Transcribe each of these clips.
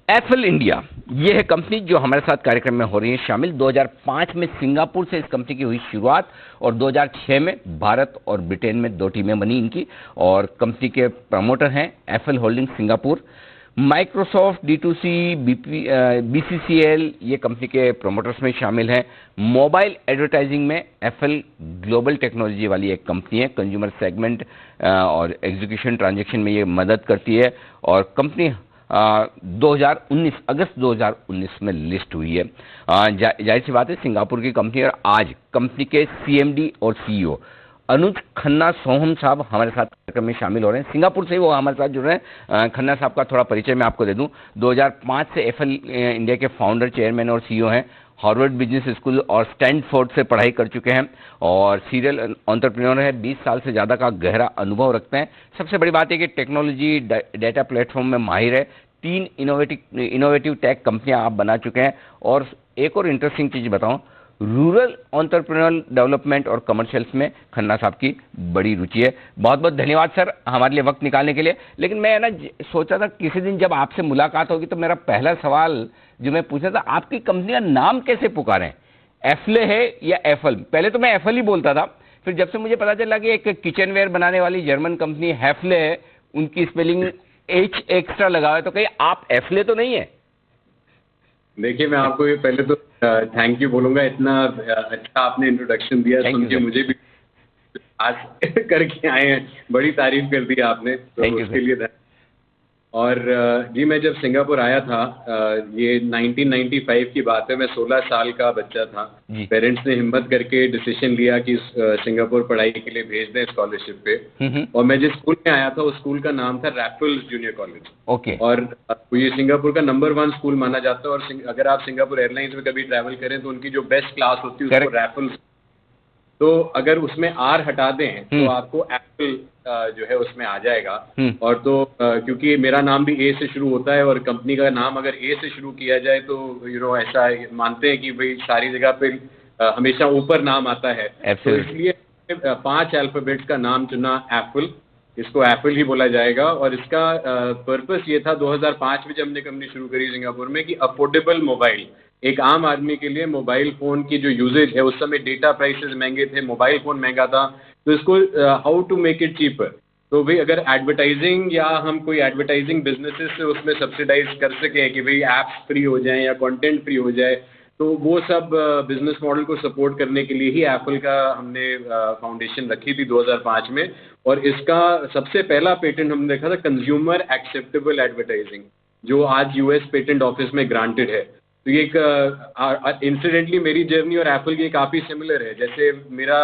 FL India ये है company जो हमारे साथ कार्यक्रम में हो रही है शामिल। 2005 में सिंगापुर से इस कंपनी की हुई शुरुआत और 2006 में भारत और ब्रिटेन में 2 टीमें बनी इनकी, और कंपनी के प्रमोटर हैं FL holding Singapore. Microsoft, D2C, BCCL ये कंपनी के प्रमोटर्स में शामिल हैं। मोबाइल एडवर्टाइजिंग में एफएल ग्लोबल टेक्नोलॉजी वाली एक कंपनी है, कंज्यूमर सेगमेंट और एग्जीक्यूशन ट्रांजैक्शन में ये मदद करती है, और कंपनी 2019 अगस्त 2019 में लिस्ट हुई है। जाहिर सी बात है सिंगापुर की कंपनी, और आज कंपनी के CMD और CEO अनुज खन्ना सोहम साहब हमारे साथ कार्यक्रम में शामिल हो रहे हैं। सिंगापुर से ही वो हमारे साथ जुड़ रहे हैं। खन्ना साहब का थोड़ा परिचय मैं आपको दे दूं। 2005 से एफएल इंडिया के फाउंडर, चेयरमैन और CEO हैं। हार्वर्ड बिजनेस स्कूल और स्टैनफोर्ड से पढ़ाई कर चुके हैं और सीरियल एंटरप्रेन्योर है। 20 साल से ज़्यादा का गहरा अनुभव रखते हैं। सबसे बड़ी बात है कि टेक्नोलॉजी डेटा प्लेटफॉर्म में माहिर है। 3 इनोवेटिव टेक कंपनियां आप बना चुके हैं। और एक और इंटरेस्टिंग चीज़ बताऊं, रूरल एंटरप्रेन्योर डेवलपमेंट और कमर्शियल्स में खन्ना साहब की बड़ी रुचि है। बहुत बहुत धन्यवाद सर हमारे लिए वक्त निकालने के लिए। लेकिन मैं ना सोचा था किसी दिन जब आपसे मुलाकात होगी तो मेरा पहला सवाल जो मैं पूछा था, आपकी कंपनी का नाम कैसे पुकारें, एफले है या एफल? पहले तो मैं एफल ही बोलता था, फिर जब से मुझे पता चला कि एक किचनवेयर बनाने वाली जर्मन कंपनी हैफले है, उनकी स्पेलिंग H एक्स्ट्रा लगा है, तो कहीं आप एफले तो नहीं है? देखिए, मैं आपको ये पहले तो थैंक यू बोलूंगा, इतना अच्छा आपने इंट्रोडक्शन दिया, सुन के मुझे भी आज करके आए हैं, बड़ी तारीफ कर दी आपने, तो उसके लिए। और जी, मैं जब सिंगापुर आया था, ये 1995 की बात है, मैं 16 साल का बच्चा था। पेरेंट्स ने हिम्मत करके डिसीजन लिया कि सिंगापुर पढ़ाई के लिए भेज दें स्कॉलरशिप पे। और मैं जिस स्कूल में आया था उस स्कूल का नाम था रैफल्स जूनियर कॉलेज। ओके। और ये सिंगापुर का नंबर 1 स्कूल माना जाता है। और अगर आप सिंगापुर एयरलाइंस में कभी ट्रैवल करें तो उनकी जो बेस्ट क्लास होती है उसको रैफल्स, तो अगर उसमें R हटा दें तो आपको एप्पल जो है उसमें आ जाएगा। और तो क्योंकि मेरा नाम भी A से शुरू होता है और कंपनी का नाम अगर A से शुरू किया जाए तो ऐसा मानते हैं कि भाई सारी जगह पे हमेशा ऊपर नाम आता है, तो इसलिए 5 अल्फाबेट्स का नाम चुना एप्पल। इसको एप्पल ही बोला जाएगा। और इसका पर्पस ये था 2005 में जब हमने कंपनी शुरू करी सिंगापुर में कि अफोर्डेबल मोबाइल, एक आम आदमी के लिए मोबाइल फ़ोन की जो यूजेज है, उस समय डेटा प्राइसेस महंगे थे, मोबाइल फ़ोन महंगा था, तो इसको how to make it cheaper. तो भाई अगर एडवर्टाइजिंग या हम कोई एडवर्टाइजिंग बिजनेसेस से उसमें सब्सिडाइज कर सकें कि भाई ऐप्स फ्री हो जाएं या कंटेंट फ्री हो जाए, तो वो सब बिजनेस मॉडल को सपोर्ट करने के लिए ही एप्पल का हमने फाउंडेशन रखी थी 2005 में। और इसका सबसे पहला पेटेंट हमने देखा था कंज्यूमर एक्सेप्टेबल एडवर्टाइजिंग, जो आज US पेटेंट ऑफिस में ग्रांटेड है। तो ये एक इंसिडेंटली मेरी जर्नी और एप्पल की काफ़ी सिमिलर है। जैसे मेरा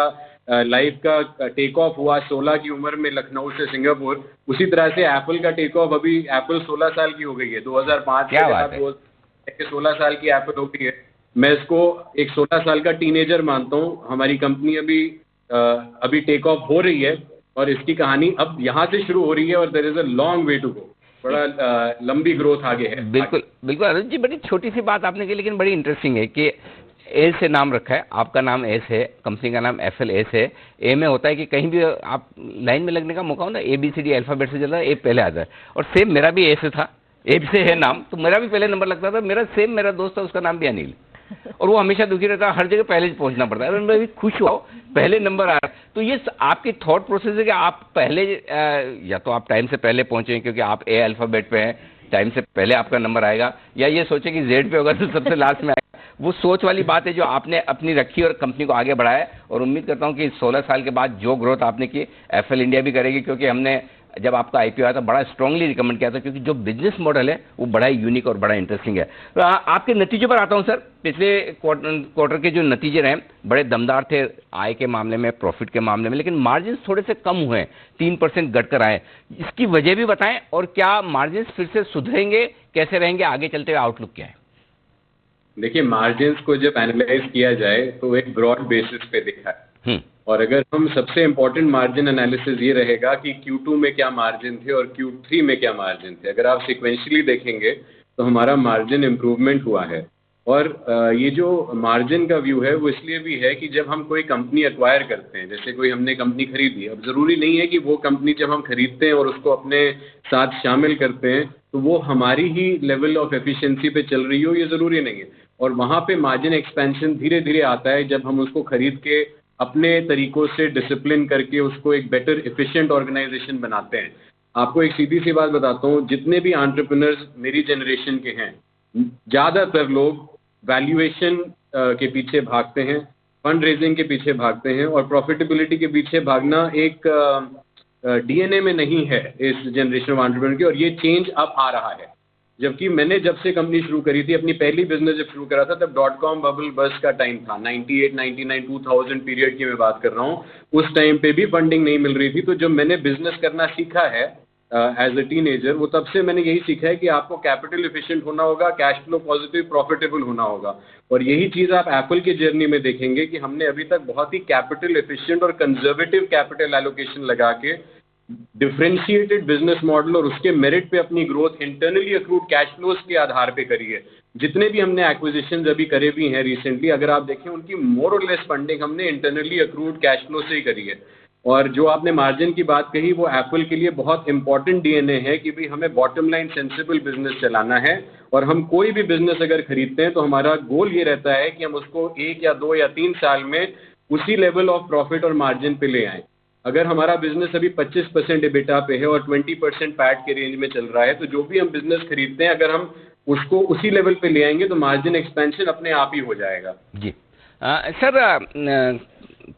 लाइफ का टेक ऑफ हुआ 16 की उम्र में लखनऊ से सिंगापुर, उसी तरह से एप्पल का टेक ऑफ अभी एप्पल 16 साल की हो गई है। 2005 के 16 साल की एप्पल हो गई है। मैं इसको एक 16 साल का टीनेजर मानता हूँ। हमारी कंपनी अभी टेक ऑफ हो रही है और इसकी कहानी अब यहाँ से शुरू हो रही है और there is a long way to go. बड़ा लंबी ग्रोथ आगे है। बिल्कुल बिल्कुल अनुज जी, बड़ी छोटी सी बात आपने की, लेकिन बड़ी इंटरेस्टिंग है कि ए से नाम रखा है, आपका नाम एस है, कंपनी का नाम एफएल एस है। ए में होता है कि कहीं भी आप लाइन में लगने का मौका हो ना, ABCD अल्फाबेट से चलता है, ए पहले आता है। और सेम मेरा भी ए से था, ए से है नाम, तो मेरा भी पहले नंबर लगता था। मेरा दोस्त था, उसका नाम भी अनिल, और वो हमेशा दुखी रहता है, हर जगह पहले पहुंचना पड़ता है। मैं भी खुश हुआ पहले नंबर आ रहा। तो ये आपकी थॉट प्रोसेस है कि आप पहले या तो आप टाइम से पहले पहुंचे क्योंकि आप ए अल्फाबेट पे हैं, टाइम से पहले आपका नंबर आएगा, या ये सोचे कि Z पे होगा तो सबसे लास्ट में आएगा। वो सोच वाली बात है जो आपने अपनी रखी और कंपनी को आगे बढ़ाया। और उम्मीद करता हूं कि 16 साल के बाद जो ग्रोथ आपने की एफएल इंडिया भी करेगी, क्योंकि हमने जब आपका IPO आया था बड़ा स्ट्रांगली रिकमेंड किया था, क्योंकि जो बिजनेस मॉडल है वो बड़ा यूनिक और बड़ा इंटरेस्टिंग है। तो आपके नतीजों पर आता हूं सर। पिछले क्वार्टर के जो नतीजे रहे बड़े दमदार थे, आय के मामले में, प्रॉफिट के मामले में, लेकिन मार्जिन थोड़े से कम हुए, 3% घटकर आए। इसकी वजह भी बताएं, और क्या मार्जिन फिर से सुधरेंगे, कैसे रहेंगे आगे चलते हुए, आउटलुक क्या है? देखिए, मार्जिन को जब एनालाइज किया जाए तो एक ब्रॉड बेसिस पे देखा है। और अगर हम सबसे इम्पोर्टेंट मार्जिन एनालिसिस ये रहेगा कि Q2 में क्या मार्जिन थे और Q3 में क्या मार्जिन थे। अगर आप सिक्वेंशियली देखेंगे तो हमारा मार्जिन इम्प्रूवमेंट हुआ है। और ये जो मार्जिन का व्यू है वो इसलिए भी है कि जब हम कोई कंपनी एक्वायर करते हैं, जैसे कोई हमने कंपनी खरीदी, अब ज़रूरी नहीं है कि वो कंपनी जब हम खरीदते हैं और उसको अपने साथ शामिल करते हैं तो वो हमारी ही लेवल ऑफ एफिशिएंसी पे चल रही हो, ये ज़रूरी नहीं है। और वहाँ पे मार्जिन एक्सपेंशन धीरे धीरे आता है जब हम उसको खरीद के अपने तरीकों से डिसिप्लिन करके उसको एक बेटर एफिशिएंट ऑर्गेनाइजेशन बनाते हैं। आपको एक सीधी सी बात बताता हूँ, जितने भी एंटरप्रेन्योर्स मेरी जनरेशन के हैं, ज़्यादातर लोग वैल्यूएशन के पीछे भागते हैं, फंड रेजिंग के पीछे भागते हैं, और प्रॉफिटेबिलिटी के पीछे भागना एक डीएनए में नहीं है इस जनरेशन ऑफ एंटरप्रेन्योर की, और ये चेंज अब आ रहा है। जबकि मैंने जब से कंपनी शुरू करी थी, अपनी पहली बिजनेस जब शुरू करा था, तब डॉट कॉम बबल बस का टाइम था, 98, 99, 2000 पीरियड की मैं बात कर रहा हूँ। उस टाइम पे भी फंडिंग नहीं मिल रही थी। तो जब मैंने बिजनेस करना सीखा है एज अ टीनेजर, वो तब से मैंने यही सीखा है कि आपको कैपिटल एफिशिएंट होना होगा, कैश फ्लो पॉजिटिव, प्रॉफिटेबल होना होगा। और यही चीज़ आप एप्पल की जर्नी में देखेंगे कि हमने अभी तक बहुत ही कैपिटल एफिशिएंट और कंजर्वेटिव कैपिटल एलोकेशन लगा के डिफरेंशिएटेड बिजनेस मॉडल और उसके मेरिट पे अपनी growth internally accrued cash flows के आधार पे करी है। जितने भी हमने एक्विजिशन अभी करे भी हैं रिसेंटली, अगर आप देखें उनकी मोर और लेस फंडिंग हमने इंटरनली अक्रूड कैश फ्लो से ही करी है। और जो आपने मार्जिन की बात कही, वो एप्पल के लिए बहुत इंपॉर्टेंट डीएनए है कि भाई हमें बॉटम लाइन सेंसिबल बिजनेस चलाना है, और हम कोई भी बिजनेस अगर खरीदते हैं तो हमारा गोल ये रहता है कि हम उसको 1 या 2 या 3 साल में उसी लेवल ऑफ प्रॉफिट और मार्जिन पे ले आएं। अगर हमारा बिजनेस अभी 25% एबिटा पे है और 20% पैट के रेंज में चल रहा है, तो जो भी हम बिजनेस खरीदते हैं अगर हम उसको उसी लेवल पे ले आएंगे तो मार्जिन एक्सपेंशन अपने आप ही हो जाएगा। जी सर,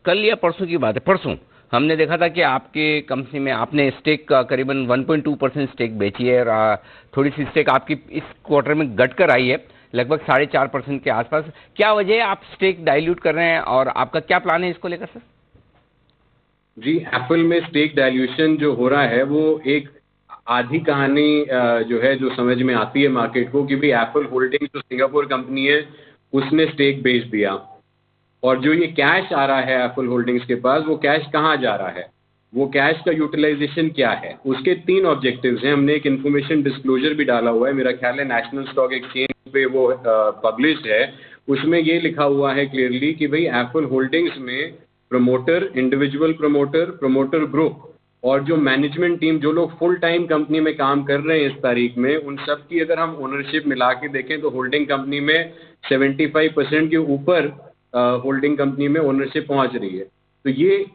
कल या परसों की बात है, परसों हमने देखा था कि आपके कंपनी में आपने स्टेक करीबन 1.2% स्टेक बेची है, और थोड़ी सी स्टेक आपकी इस क्वार्टर में घट कर आई है, लगभग 4.5% के आसपास। क्या वजह है आप स्टेक डाइल्यूट कर रहे हैं, और आपका क्या प्लान है इसको लेकर सर? जी, एप्पल में स्टेक डाइल्यूशन जो हो रहा है वो एक आधी कहानी जो है जो समझ में आती है मार्केट को कि भाई एप्पल होल्डिंग्स जो सिंगापुर कंपनी है उसने स्टेक बेच दिया, और जो ये कैश आ रहा है एप्पल होल्डिंग्स के पास, वो कैश कहाँ जा रहा है, वो कैश का यूटिलाइजेशन क्या है, उसके 3 ऑब्जेक्टिव्स हैं। हमने एक इन्फॉर्मेशन डिस्क्लोजर भी डाला हुआ है, मेरा ख्याल है नेशनल स्टॉक एक्सचेंज पे वो पब्लिश्ड है। उसमें ये लिखा हुआ है क्लियरली कि भाई एप्पल होल्डिंग्स में promoter, individual promoter, promoter group और जो मैनेजमेंट टीम, जो लोग फुल टाइम कंपनी में काम कर रहे हैं इस तारीख में, उन सब की अगर हम ओनरशिप मिला के देखें तो होल्डिंग कंपनी में 75% के ऊपर होल्डिंग कंपनी में ओनरशिप पहुंच रही है। तो ये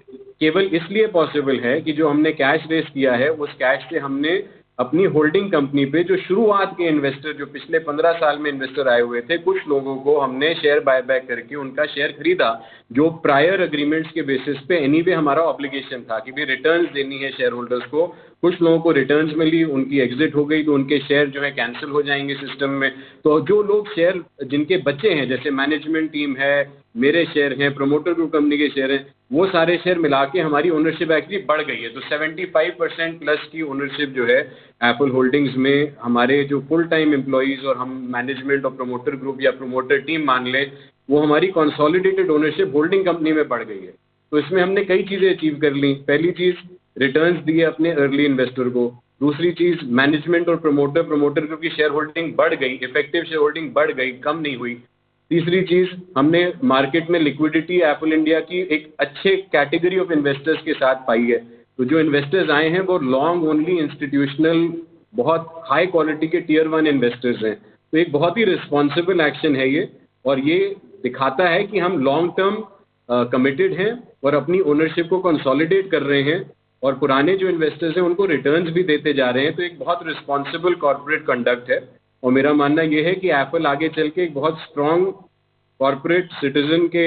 केवल इसलिए पॉसिबल है कि जो हमने कैश रेस किया है, उस कैश से हमने अपनी होल्डिंग कंपनी पे जो शुरुआत के इन्वेस्टर, जो पिछले 15 साल में इन्वेस्टर आए हुए थे, कुछ लोगों को हमने शेयर बायबैक करके उनका शेयर खरीदा, जो प्रायर एग्रीमेंट्स के बेसिस पे एनीवे हमारा ऑब्लिगेशन था कि भी रिटर्न्स देनी है शेयर होल्डर्स को। कुछ लोगों को रिटर्न्स मिली, उनकी एग्जिट हो गई, तो उनके शेयर जो है कैंसिल हो जाएंगे सिस्टम में। तो जो लोग शेयर जिनके बचे हैं, जैसे मैनेजमेंट टीम है, मेरे शेयर हैं, प्रमोटर ग्रुप कंपनी के शेयर हैं, वो सारे शेयर मिला के हमारी ओनरशिप एक्चुअली बढ़ गई है। तो 75% प्लस की ओनरशिप जो है एप्पल होल्डिंग्स में, हमारे जो फुल टाइम एम्प्लॉइज और हम मैनेजमेंट और प्रमोटर ग्रुप या प्रमोटर टीम मान लें, वो हमारी कंसोलिडेटेड ओनरशिप होल्डिंग कंपनी में बढ़ गई है। तो इसमें हमने कई चीज़ें अचीव कर ली। पहली चीज़, रिटर्न्स दिए अपने अर्ली इन्वेस्टर को। दूसरी चीज़, मैनेजमेंट और प्रमोटर ग्रुप की शेयर होल्डिंग बढ़ गई, इफेक्टिव शेयर होल्डिंग बढ़ गई, कम नहीं हुई। तीसरी चीज़, हमने मार्केट में लिक्विडिटी एप्पल इंडिया की एक अच्छे कैटेगरी ऑफ इन्वेस्टर्स के साथ पाई है। तो जो इन्वेस्टर्स आए हैं वो लॉन्ग ओनली इंस्टीट्यूशनल, बहुत हाई क्वालिटी के टियर 1 इन्वेस्टर्स हैं। तो एक बहुत ही रिस्पॉन्सिबल एक्शन है ये, और ये दिखाता है कि हम लॉन्ग टर्म कमिटेड हैं और अपनी ओनरशिप को कंसोलिडेट कर रहे हैं, और पुराने जो इन्वेस्टर्स हैं उनको रिटर्न्स भी देते जा रहे हैं। तो एक बहुत रिस्पॉन्सिबल कॉर्पोरेट कंडक्ट है, और मेरा मानना यह है कि एप्पल आगे चल के एक बहुत स्ट्रॉन्ग कॉर्पोरेट सिटीजन के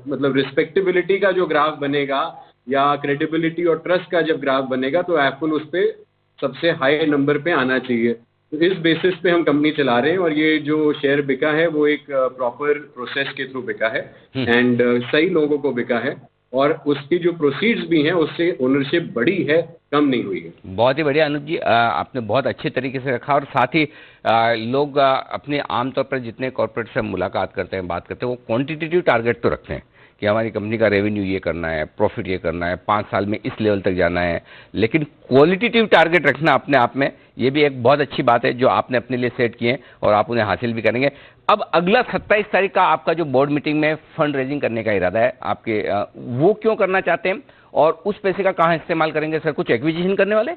मतलब रिस्पेक्टेबिलिटी का जो ग्राफ बनेगा, या क्रेडिबिलिटी और ट्रस्ट का जब ग्राफ बनेगा, तो एप्पल उस पर सबसे हाई नंबर पे आना चाहिए। तो इस बेसिस पे हम कंपनी चला रहे हैं, और ये जो शेयर बिका है वो एक प्रॉपर प्रोसेस के थ्रू बिका है, एंड सही लोगों को बिका है, और उसकी जो प्रोसीड्स भी हैं उससे ओनरशिप बढ़ी है, कम नहीं हुई है। बहुत ही बढ़िया अनुज जी, आपने बहुत अच्छे तरीके से रखा, और साथ ही लोग अपने आमतौर पर जितने कॉर्पोरेट से मुलाकात करते हैं, बात करते हैं, वो क्वांटिटेटिव टारगेट तो रखते हैं कि हमारी कंपनी का रेवेन्यू ये करना है, प्रॉफिट ये करना है, 5 साल में इस लेवल तक जाना है, लेकिन क्वालिटेटिव टारगेट रखना अपने आप में ये भी एक बहुत अच्छी बात है जो आपने अपने लिए सेट किए हैं, और आप उन्हें हासिल भी करेंगे। अब अगला 27 तारीख का आपका जो बोर्ड मीटिंग में फंड रेजिंग करने का इरादा है आपके, वो क्यों करना चाहते हैं और उस पैसे का कहाँ इस्तेमाल करेंगे सर? कुछ एक्विजिशन करने वाले?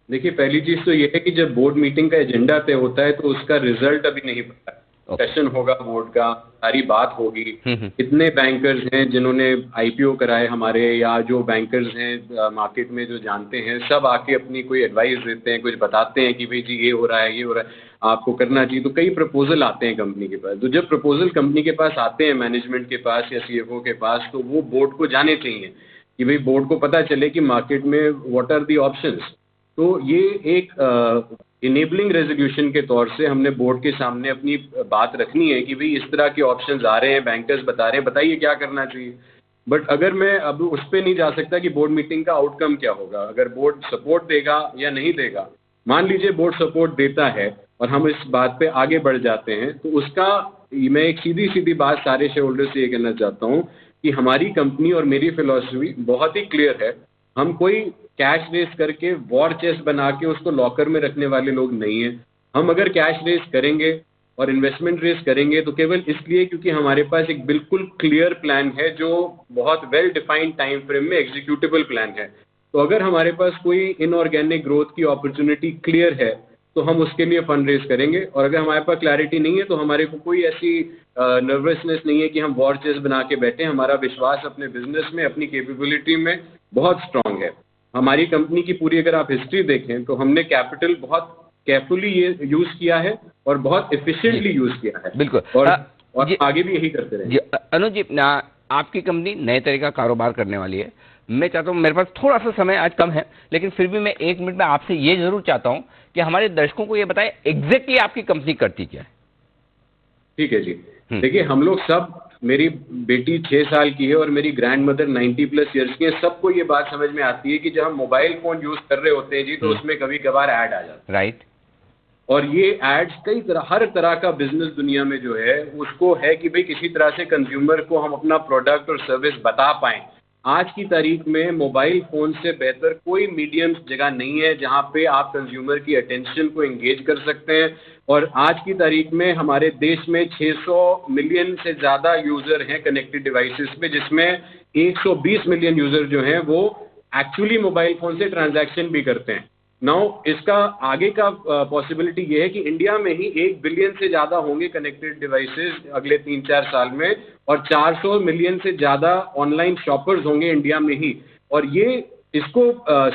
देखिए, पहली चीज तो ये है कि जब बोर्ड मीटिंग का एजेंडा तय होता है तो उसका रिजल्ट अभी नहीं पता है। सेशन होगा बोर्ड का, सारी बात होगी, कितने बैंकर्स हैं जिन्होंने आईपीओ कराए हमारे, या जो बैंकर्स हैं मार्केट में जो जानते हैं, सब आके अपनी कोई एडवाइस देते हैं, कुछ बताते हैं कि भाई जी ये हो रहा है, ये हो रहा है, आपको करना चाहिए। तो कई प्रपोजल आते हैं कंपनी के पास। तो जब प्रपोजल कंपनी के पास आते हैं, मैनेजमेंट के पास या सीएफओ के पास, तो वो बोर्ड को जाने चाहिए कि भाई बोर्ड को पता चले कि मार्केट में व्हाट आर दी ऑप्शंस। तो ये एक इनेबलिंग रेजोल्यूशन के तौर से हमने बोर्ड के सामने अपनी बात रखनी है कि भाई इस तरह के ऑप्शंस आ रहे हैं, बैंकर्स बता रहे हैं, बताइए क्या करना चाहिए। बट अगर मैं अब उस पर नहीं जा सकता कि बोर्ड मीटिंग का आउटकम क्या होगा, अगर बोर्ड सपोर्ट देगा या नहीं देगा। मान लीजिए बोर्ड सपोर्ट देता है और हम इस बात पे आगे बढ़ जाते हैं, तो उसका मैं एक सीधी सीधी बात सारे शेयर होल्डर से ये कहना चाहता हूँ कि हमारी कंपनी और मेरी फिलॉसफी बहुत ही क्लियर है। हम कोई कैश रेस करके वॉर चेस्ट बना के उसको लॉकर में रखने वाले लोग नहीं हैं। हम अगर कैश रेस करेंगे और इन्वेस्टमेंट रेस करेंगे तो केवल इसलिए क्योंकि हमारे पास एक बिल्कुल क्लियर प्लान है, जो बहुत वेल डिफाइंड टाइम फ्रेम में एग्जीक्यूटेबल प्लान है। तो अगर हमारे पास कोई इनऑर्गेनिक ग्रोथ की अपॉर्चुनिटी क्लियर है तो हम उसके लिए फंड रेज करेंगे, और अगर हमारे पास क्लैरिटी नहीं है तो हमारे को कोई ऐसी नर्वसनेस नहीं है कि हम वॉर चेस्ट बना के बैठे। हमारा विश्वास अपने बिजनेस में, अपनी कैपेबिलिटी में बहुत स्ट्रांग है। हमारी कंपनी की पूरी अगर आप हिस्ट्री देखें तो हमने कैपिटल बहुत केयरफुली ये यूज किया है और बहुत एफिशिएंटली यूज किया है। बिल्कुल। और आगे भी यही करते रहेंगे। अनुज जी, आपकी कंपनी नए तरह का कारोबार करने वाली है। मैं चाहता हूँ, मेरे पास थोड़ा सा समय आज कम है, लेकिन फिर भी मैं 1 मिनट में आपसे ये जरूर चाहता हूँ कि हमारे दर्शकों को ये बताएं एग्जैक्टली आपकी कंपनी करती क्या है। ठीक है जी। देखिए, हम लोग सब, मेरी बेटी 6 साल की है और मेरी ग्रैंड मदर 90+ ईयर्स की है। सबको ये बात समझ में आती है कि जब हम मोबाइल फोन यूज कर रहे होते हैं जी, तो उसमें कभी कभार ऐड आ जाता है। राइट। और ये एड्स कई तरह, हर तरह का बिजनेस दुनिया में जो है उसको है कि भाई किसी तरह से कंज्यूमर को हम अपना प्रोडक्ट और सर्विस बता पाएं। आज की तारीख में मोबाइल फोन से बेहतर कोई मीडियम जगह नहीं है जहां पे आप कंज्यूमर की अटेंशन को एंगेज कर सकते हैं। और आज की तारीख में हमारे देश में 600 मिलियन से ज़्यादा यूज़र हैं कनेक्टेड डिवाइसेस पे, जिसमें 120 मिलियन यूज़र जो हैं वो एक्चुअली मोबाइल फ़ोन से ट्रांजैक्शन भी करते हैं। नाउ इसका आगे का पॉसिबिलिटी ये है कि इंडिया में ही 1 बिलियन से ज़्यादा होंगे कनेक्टेड डिवाइसेस अगले 3-4 साल में, और 400 मिलियन से ज़्यादा ऑनलाइन शॉपर्स होंगे इंडिया में ही। और ये इसको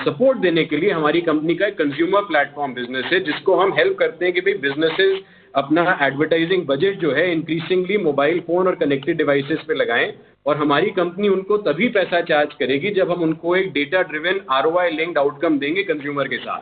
सपोर्ट देने के लिए हमारी कंपनी का एक कंज्यूमर प्लेटफॉर्म बिजनेस है, जिसको हम हेल्प करते हैं कि भाई बिजनेसेस अपना एडवर्टाइजिंग बजट जो है इंक्रीजिंगली मोबाइल फोन और कनेक्टेड डिवाइसेस पे लगाएं, और हमारी कंपनी उनको तभी पैसा चार्ज करेगी जब हम उनको एक data driven ROI linked outcome देंगे कंज्यूमर के साथ।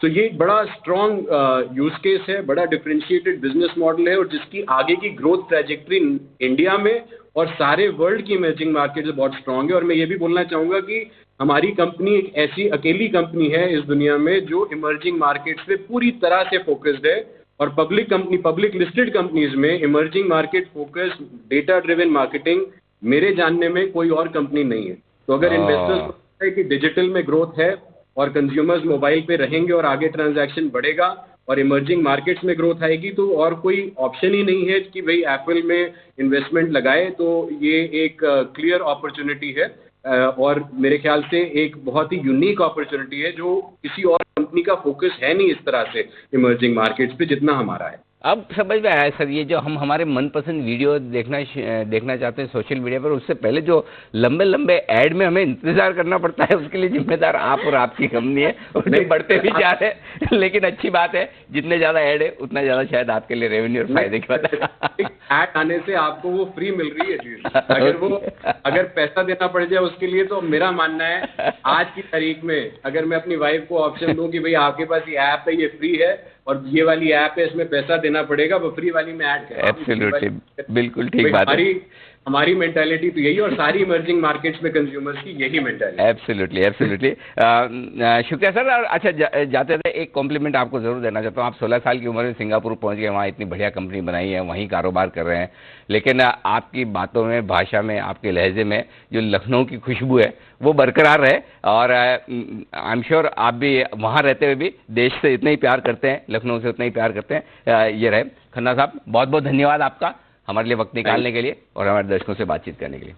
तो ये एक बड़ा स्ट्रॉन्ग यूज केस है, बड़ा डिफरेंशिएटेड बिजनेस मॉडल है, और जिसकी आगे की ग्रोथ ट्रैजेक्टरी इंडिया में और सारे वर्ल्ड की इमर्जिंग मार्केट बहुत स्ट्रांग है। और मैं ये भी बोलना चाहूँगा कि हमारी कंपनी एक ऐसी अकेली कंपनी है इस दुनिया में जो इमर्जिंग मार्केट्स पे पूरी तरह से फोकस्ड है, और पब्लिक लिस्टेड कंपनीज में emerging market focus data driven marketing मेरे जानने में कोई और कंपनी नहीं है। तो अगर इन्वेस्टर्स को लगता है कि डिजिटल में ग्रोथ है और कंज्यूमर्स मोबाइल पे रहेंगे और आगे ट्रांजैक्शन बढ़ेगा और इमर्जिंग मार्केट्स में ग्रोथ आएगी, तो और कोई ऑप्शन ही नहीं है कि भाई एप्पल में इन्वेस्टमेंट लगाए। तो ये एक क्लियर अपॉर्चुनिटी है, और मेरे ख्याल से एक बहुत ही यूनिक अपॉर्चुनिटी है जो किसी और कंपनी का फोकस है नहीं इस तरह से इमर्जिंग मार्केट्स पे जितना हमारा है। अब समझ में आया सर, ये जो हम हमारे मनपसंद वीडियो देखना चाहते हैं सोशल मीडिया पर, उससे पहले जो लंबे लंबे ऐड में हमें इंतजार करना पड़ता है, उसके लिए जिम्मेदार आप और आपकी कंपनी है, और नहीं बढ़ते भी जा रहे हैं। लेकिन अच्छी बात है, जितने ज़्यादा ऐड है उतना ज़्यादा शायद आपके लिए रेवेन्यू और फायदे की बात है। ऐड आने से आपको वो फ्री मिल रही है चीज। अगर पैसा देना पड़ जाए उसके लिए, तो मेरा मानना है आज की तारीख में अगर मैं अपनी वाइफ को ऑप्शन दूं कि भाई आपके पास ये ऐप है, ये फ्री है, और ये वाली ऐप है इसमें पैसा देना पड़ेगा, वो फ्री वाली में ऐड करें। एब्सोल्युटली, बिल्कुल ठीक बात है। हमारी मेंटालिटी तो यही, और सारी इमर्जिंग मार्केट्स में कंज्यूमर्स की यही मेंटालिटी। Absolutely absolutely. शुक्रिया सर। और अच्छा, जाते थे एक कॉम्प्लीमेंट आपको जरूर देना चाहता हूँ। आप 16 साल की उम्र में सिंगापुर पहुंच गए, वहाँ इतनी बढ़िया कंपनी बनाई है, वहीं कारोबार कर रहे हैं, लेकिन आपकी बातों में, भाषा में, आपके लहजे में जो लखनऊ की खुशबू है वो बरकरार रहे। और आई एम श्योर आप भी वहाँ रहते हुए भी देश से इतना ही प्यार करते हैं, लखनऊ से उतना ही प्यार करते हैं। ये रहे खन्ना साहब, बहुत बहुत धन्यवाद आपका हमारे लिए वक्त निकालने के लिए और हमारे दर्शकों से बातचीत करने के लिए।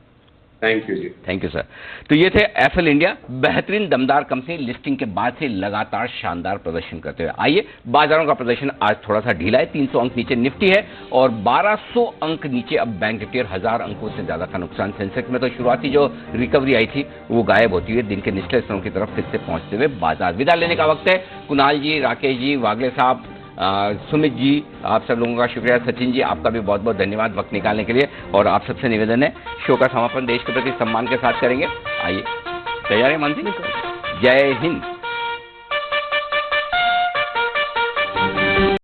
Thank you ji. Thank you sir. तो ये थे एफएल इंडिया, बेहतरीन दमदार कंपनी, लिस्टिंग के बाद से लगातार शानदार प्रदर्शन करते हुए। आइए, बाजारों का प्रदर्शन आज थोड़ा सा ढीला है, 300 अंक नीचे निफ्टी है और 1200 अंक नीचे अब बैंक निफ्टी, 1000 अंकों से ज्यादा का नुकसान। सेंसेक्स में तो शुरुआती जो रिकवरी आई थी वो गायब होती हुई दिन के निचले स्तरों की तरफ फिर से पहुंचते हुए बाजार। विदा लेने का वक्त है। कुणाल जी, राकेश जी, वागले साहब, सुमित जी, आप सब लोगों का शुक्रिया। सचिन जी, आपका भी बहुत बहुत धन्यवाद वक्त निकालने के लिए। और आप सबसे निवेदन है, शो का समापन देश के प्रति सम्मान के साथ करेंगे। आइए, तैयार है मानसी? जय हिंद।